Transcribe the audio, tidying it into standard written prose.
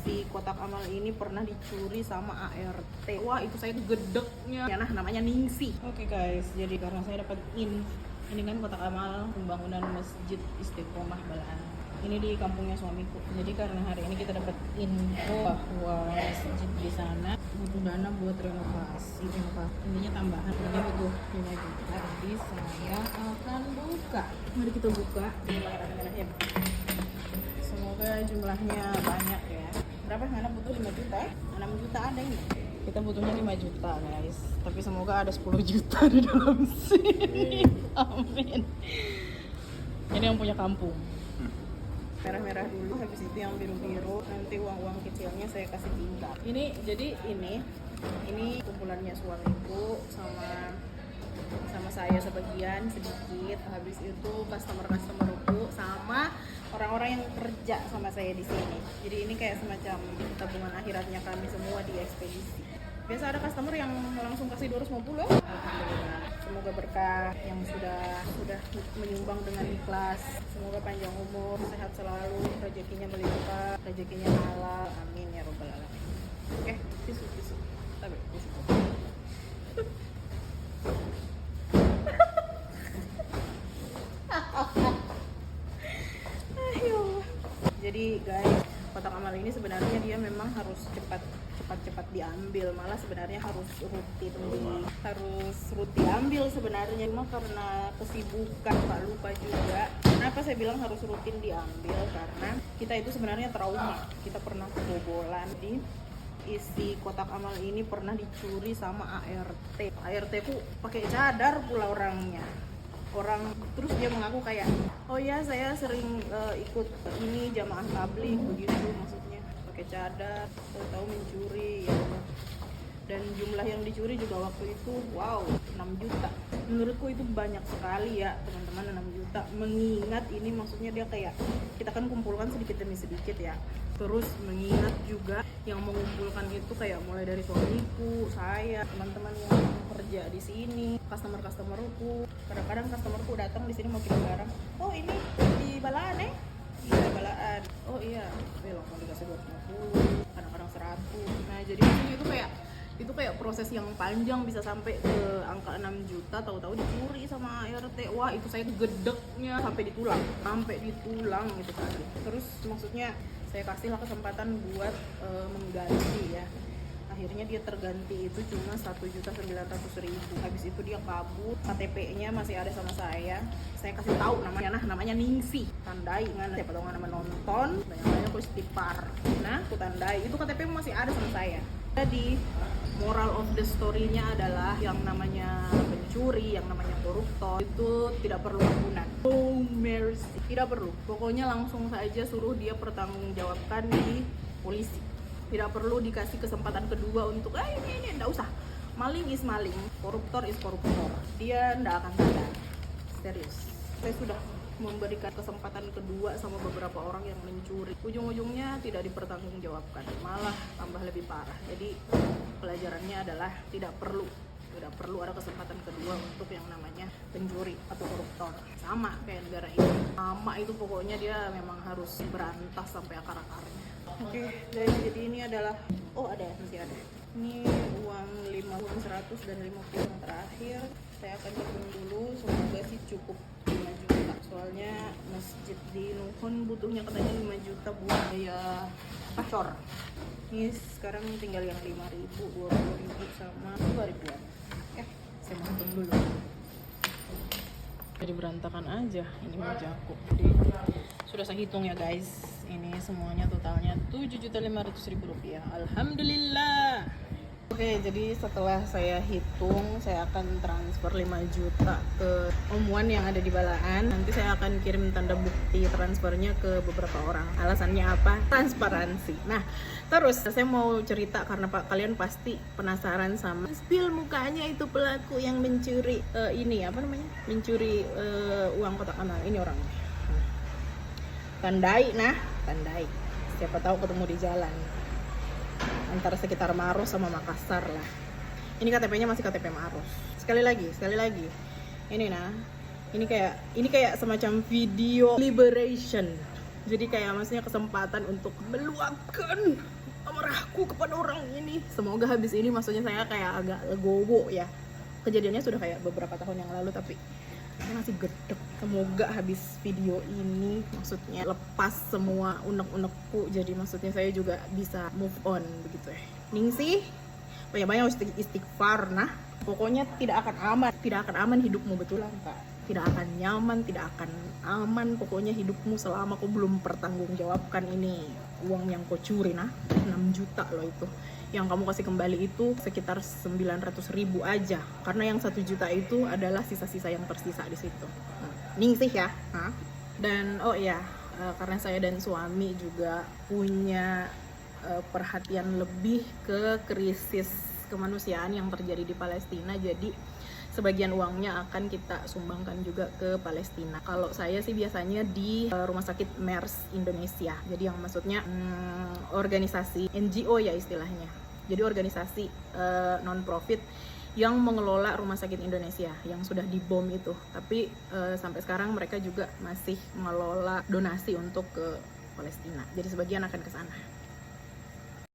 isi kotak amal ini pernah dicuri sama ART. Wah, itu saya gedeknya. Ya, nah, namanya Ningsi. Oke guys, jadi karena saya dapat ini kan kotak amal pembangunan Masjid Istiqomah Balaan. Ini di kampungnya suamiku. Jadi karena hari ini kita dapat info bahwa masjid di sana butuh dana buat renovasi. Intinya tambahan. Ini butuh 5 juta. Jadi saya akan buka. Mari kita buka. Bismillahirrahmanirrahim. Semoga jumlahnya banyak ya. Berapa? Anak butuh 5 juta? 6 juta ada ini. Kita butuhnya 5 juta guys. Tapi semoga ada 10 juta di dalam sini. Amin. Ini yang punya kampung. Merah-merah dulu, habis itu yang biru-biru, nanti uang-uang kecilnya saya kasih tingkat. Ini jadi ini kumpulannya suamiku sama saya sebagian sedikit. Habis itu customer-customerku sama orang-orang yang kerja sama saya di sini. Jadi ini kayak semacam tabungan akhiratnya kami semua di ekspedisi. Biasa ada customer yang langsung kasih 250. Alhamdulillah. Semoga berkah yang sudah menyumbang dengan ikhlas. Semoga panjang umur, sehat selalu, rezekinya melimpah, rezekinya halal. Amin ya robbal alamin. Oke, tisu. Tapi tisu. Ayo. Jadi guys, kotak amal ini sebenarnya dia memang harus cepat diambil, malah sebenarnya harus rutin diambil sebenarnya, cuma karena kesibukan Pak lupa juga. Kenapa saya bilang harus rutin diambil? Karena kita itu sebenarnya trauma, kita pernah kebobolan di isi kotak amal ini pernah dicuri sama ART ku pakai cadar pula orangnya. Terus dia mengaku kayak, oh ya saya sering ikut ini jamaah tabligh begitu, maksudnya pakai cadar, tahu mencuri ya. Dan jumlah yang dicuri juga waktu itu wow 6 juta. Menurutku itu banyak sekali ya teman-teman, 6 juta. Mengingat ini maksudnya dia kayak kita kan kumpulkan sedikit demi sedikit ya. Terus mengingat juga yang mengumpulkan itu kayak mulai dari suamiku, saya, teman-teman yang kerja di sini, customerku. Kadang-kadang customerku datang di sini mau kirim barang. Oh ini di Balaan Iya Balaan. Oh iya, belok mau dikasih 250, kadang-kadang 100. Nah jadi itu kayak proses yang panjang bisa sampai ke angka 6 juta, tahu-tahu dicuri sama ART. Wah, itu saya gedeknya sampai ditulang gitu kan. Terus maksudnya saya kasihlah kesempatan buat mengganti ya. Akhirnya dia terganti itu cuma 1.900.000. Habis itu dia kabur, KTP-nya masih ada sama saya. Saya kasih tahu namanya Ningsi. Tandai ngan siapa tahu nama nonton, banyak-banyak aku istighfar. Nah, aku tandai. Itu KTP masih ada sama saya. Jadi moral of the story-nya adalah yang namanya pencuri, yang namanya koruptor itu tidak perlu ampunan. No mercy. Tidak perlu. Pokoknya langsung saja suruh dia pertanggungjawabkan di polisi. Tidak perlu dikasih kesempatan kedua untuk ini enggak usah. Maling is maling, koruptor is koruptor. Dia enggak akan sadar. Serius. Saya sudah memberikan kesempatan kedua sama beberapa orang yang mencuri. Ujung-ujungnya tidak dipertanggungjawabkan, malah tambah lebih parah. Jadi pelajarannya adalah tidak perlu ada kesempatan kedua untuk yang namanya pencuri atau koruptor. Sama kayak negara ini. Sama itu pokoknya dia memang harus berantas sampai akar-akarnya. Oke, jadi ini adalah masih ada. Ini uang 100 dan 50 yang terakhir. Saya akan hitung dulu, semoga sih cukup 5 juta. Soalnya masjid di Nuhun butuhnya katanya 5 juta buat biaya pacor. Ini sekarang tinggal yang 5.000, 20.000 sama 2.000-an. Saya mau hitung dulu. Jadi berantakan aja ini mejaku. Jadi sudah saya hitung ya guys. Ini semuanya totalnya 7.500.000 rupiah. Alhamdulillah. Oke, jadi setelah saya hitung, saya akan transfer 5 juta ke Om Wan yang ada di Balaan. Nanti saya akan kirim tanda bukti transfernya ke beberapa orang. Alasannya apa? Transparansi. Nah, terus saya mau cerita karena kalian pasti penasaran sama spill mukanya itu pelaku yang mencuri mencuri uang kotak amal. Ini orangnya. Tandai. Siapa tahu ketemu di jalan. Antara sekitar Maros sama Makassar lah. Ini KTP-nya masih KTP Maros. Sekali lagi. Ini kayak semacam video liberation. Jadi kayak maksudnya kesempatan untuk meluapkan amarahku kepada orang ini. Semoga habis ini maksudnya saya kayak agak legowo ya. Kejadiannya sudah kayak beberapa tahun yang lalu, tapi saya masih gedek. Semoga habis video ini maksudnya lepas semua unek-unekku, jadi maksudnya saya juga bisa move on begitu ya. Ningsih banyak-banyak istighfar. Nah pokoknya tidak akan aman hidupmu, betulan Kak. Tidak akan nyaman, tidak akan aman pokoknya hidupmu selama kau belum pertanggungjawabkan ini uang yang kau curi. Nah 6 juta loh itu, yang kamu kasih kembali itu sekitar 900.000 aja, karena yang 1 juta itu adalah sisa-sisa yang tersisa di situ. Ningsih ya. Dan oh iya, karena saya dan suami juga punya perhatian lebih ke krisis kemanusiaan yang terjadi di Palestina, jadi sebagian uangnya akan kita sumbangkan juga ke Palestina. Kalau saya sih biasanya di Rumah Sakit MERS Indonesia, jadi yang maksudnya organisasi NGO ya istilahnya, jadi organisasi non-profit yang mengelola Rumah Sakit Indonesia yang sudah dibom itu. Tapi sampai sekarang mereka juga masih mengelola donasi untuk ke Palestina, jadi sebagian akan ke sana.